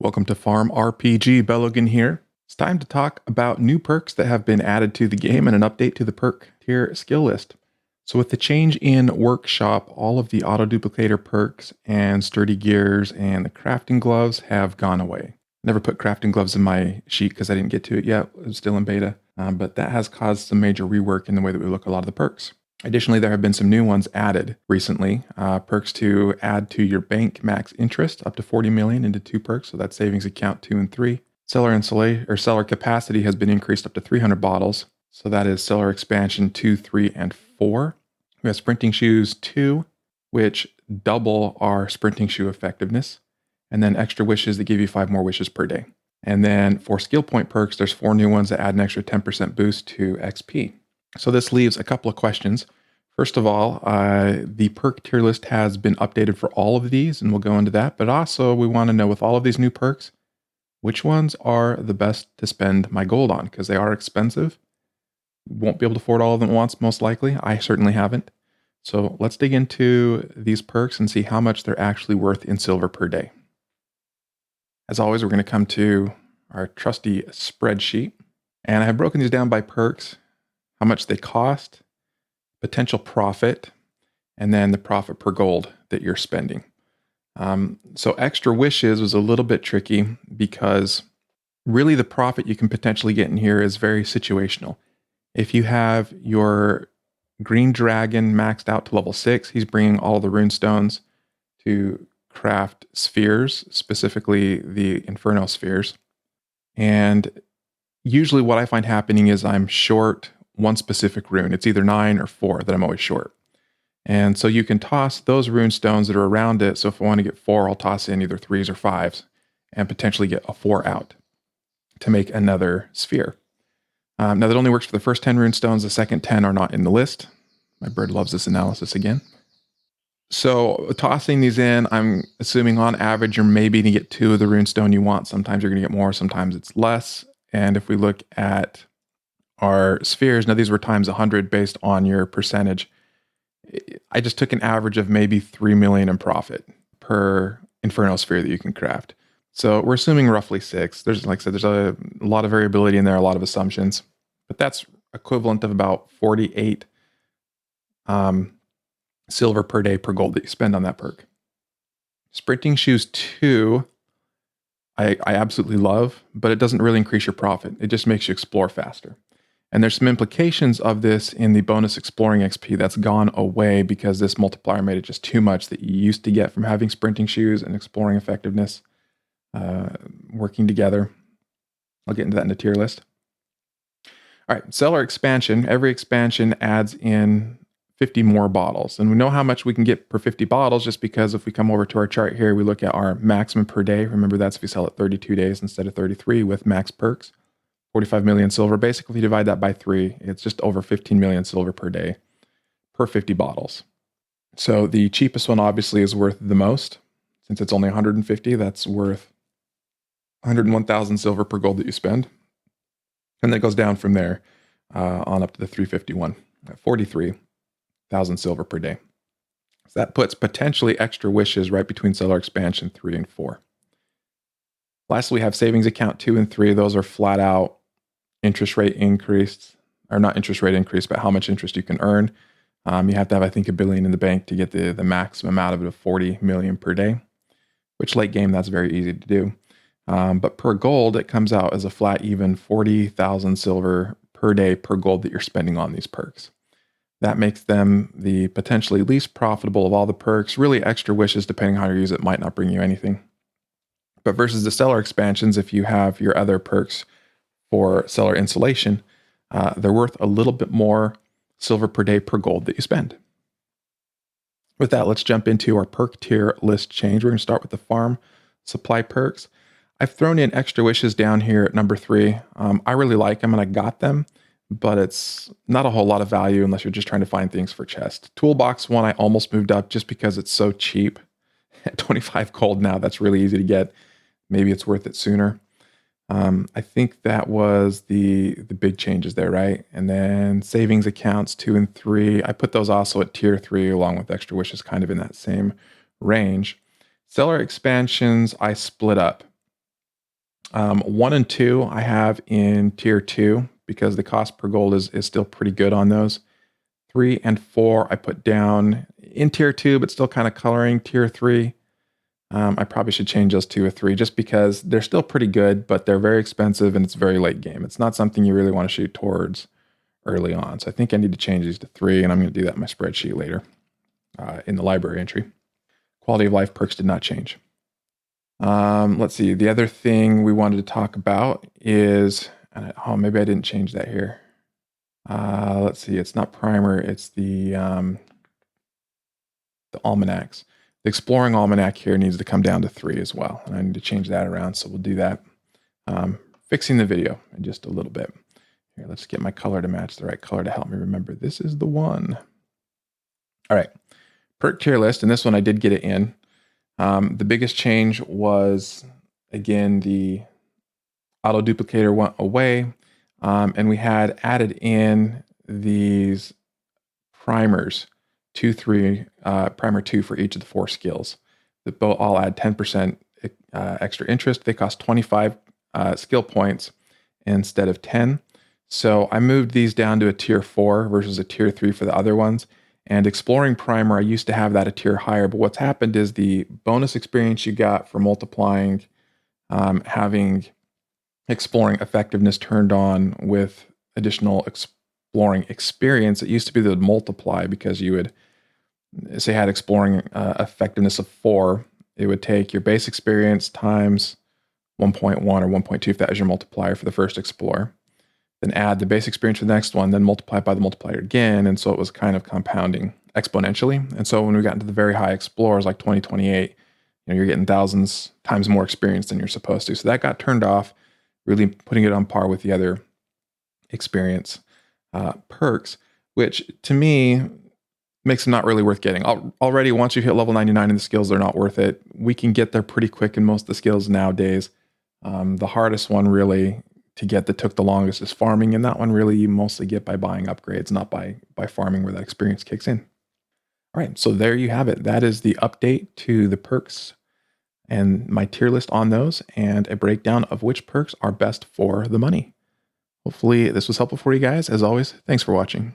Welcome to FarmRPG. Belogan here. It's time to talk about new perks that have been added to the game and an update to the perk tier skill list. So with the change in Workshop, all of the auto duplicator perks and sturdy gears and the crafting gloves have gone away. Never put crafting gloves in my sheet because I didn't get to it yet. It was still in beta, but that has caused some major rework in the way that we look at a lot of the perks. Additionally, there have been some new ones added recently. Perks to add to your bank max interest up to 40 million into 2 perks. So that's savings account 2 and 3. Seller capacity has been increased up to 300 bottles. So that is seller expansion 2, 3, and 4. We have sprinting shoes 2, which double our sprinting shoe effectiveness. And then extra wishes that give you 5 more wishes per day. And then for skill point perks, there's 4 new ones that add an extra 10% boost to XP. So this leaves a couple of questions. First of all, the perk tier list has been updated for all of these, and we'll go into that. But also, we want to know with all of these new perks, which ones are the best to spend my gold on? Because they are expensive. Won't be able to afford all of them at once, most likely. I certainly haven't. So let's dig into these perks and see how much they're actually worth in silver per day. As always, we're going to come to our trusty spreadsheet. And I have broken these down by perks, how much they cost, potential profit, and then the profit per gold that you're spending. So extra wishes was a little bit tricky because really the profit you can potentially get in here is very situational. If you have your green dragon maxed out to level 6, he's bringing all the rune stones to craft spheres, specifically the inferno spheres. And usually what I find happening is I'm short one specific rune. It's either 9 or 4 that I'm always short. And so you can toss those rune stones that are around it. So if I want to get 4, I'll toss in either 3s or 5s and potentially get a 4 out to make another sphere. Now that only works for the first 10 rune stones. The second 10 are not in the list. My bird loves this analysis again. So tossing these in, I'm assuming on average you're maybe going to get 2 of the rune stone you want. Sometimes you're going to get more, sometimes it's less. And if we look at our spheres, now these were times 100 based on your percentage. I just took an average of maybe 3 million in profit per inferno sphere that you can craft. So we're assuming roughly 6. There's, like I said, there's a lot of variability in there, a lot of assumptions, but that's equivalent of about 48 silver per day per gold that you spend on that perk. Sprinting shoes 2, I absolutely love, but it doesn't really increase your profit. It just makes you explore faster. And there's some implications of this in the bonus exploring XP that's gone away because this multiplier made it just too much that you used to get from having sprinting shoes and exploring effectiveness working together. I'll get into that in the tier list. All right, seller expansion. Every expansion adds in 50 more bottles. And we know how much we can get per 50 bottles just because if we come over to our chart here, we look at our maximum per day. Remember, that's if we sell it 32 days instead of 33 with max perks. 45 million silver. Basically, if you divide that by 3, it's just over 15 million silver per day per 50 bottles. So the cheapest one obviously is worth the most. Since it's only 150, that's worth 101,000 silver per gold that you spend. And then it goes down from there on up to the 351 at 43,000 silver per day. So that puts potentially extra wishes right between seller expansion 3 and 4. Lastly, we have savings account 2 and 3. Those are flat out interest rate increased, or not interest rate increase, but how much interest you can earn. You have to have, I think, $1 billion in the bank to get the maximum out of it of 40 million per day, which late game, that's very easy to do. But per gold, it comes out as a flat even 40,000 silver per day per gold that you're spending on these perks. That makes them the potentially least profitable of all the perks. Really, extra wishes, depending on how you use it, might not bring you anything. But versus the seller expansions, if you have your other perks for seller insulation, they're worth a little bit more silver per day per gold that you spend. With that, let's jump into our perk tier list change. We're going to start with the farm supply perks. I've thrown in extra wishes down here at number 3. I really like them and I got them, but it's not a whole lot of value unless you're just trying to find things for chest. Toolbox 1, I almost moved up just because it's so cheap. At 25 gold now, that's really easy to get. Maybe it's worth it sooner. I think that was the big changes there, right? And then savings accounts 2 and 3. I put those also at tier 3 along with extra wishes kind of in that same range. Seller expansions, I split up. 1 and 2 I have in tier 2 because the cost per gold is still pretty good on those. 3 and 4 I put down in tier 2, but still kind of coloring tier 3. I probably should change those to a 3 just because they're still pretty good, but they're very expensive and it's very late game. It's not something you really want to shoot towards early on. So I think I need to change these to 3, and I'm going to do that in my spreadsheet later in the library entry. Quality of life perks did not change. Let's see. The other thing we wanted to talk about is, maybe I didn't change that here. Let's see. It's not primer. It's the almanacs. The exploring almanac here needs to come down to 3 as well, and I need to change that around. So we'll do that. Fixing the video in just a little bit. Here, let's get my color to match the right color to help me remember. This is the one. All right. Perk tier list, and this one I did get it in. The biggest change was, again, the auto duplicator went away, and we had added in these primers, 2, 3, primer 2 for each of the 4 skills. That both all add 10% extra interest. They cost 25 skill points instead of 10. So I moved these down to a tier 4 versus a tier 3 for the other ones. And exploring primer, I used to have that a tier higher, but what's happened is the bonus experience you got for multiplying, having exploring effectiveness turned on with additional exploring experience. It used to be the multiply because you would say had exploring effectiveness of 4. It would take your base experience times 1.1 or 1.2 if that was your multiplier for the first explore. Then add the base experience for the next one, then multiply it by the multiplier again. And so it was kind of compounding exponentially. And so when we got into the very high explorers like 2028, you're getting thousands times more experience than you're supposed to. So that got turned off, really putting it on par with the other experience perks, which to me makes them not really worth getting. Already, once you hit level 99 in the skills, they're not worth it. We can get there pretty quick in most of the skills nowadays. The hardest one really to get that took the longest is farming, and that one really you mostly get by buying upgrades, not by farming where that experience kicks in. All right, so there you have it. That is the update to the perks and my tier list on those, and a breakdown of which perks are best for the money. Hopefully this was helpful for you guys. As always, thanks for watching.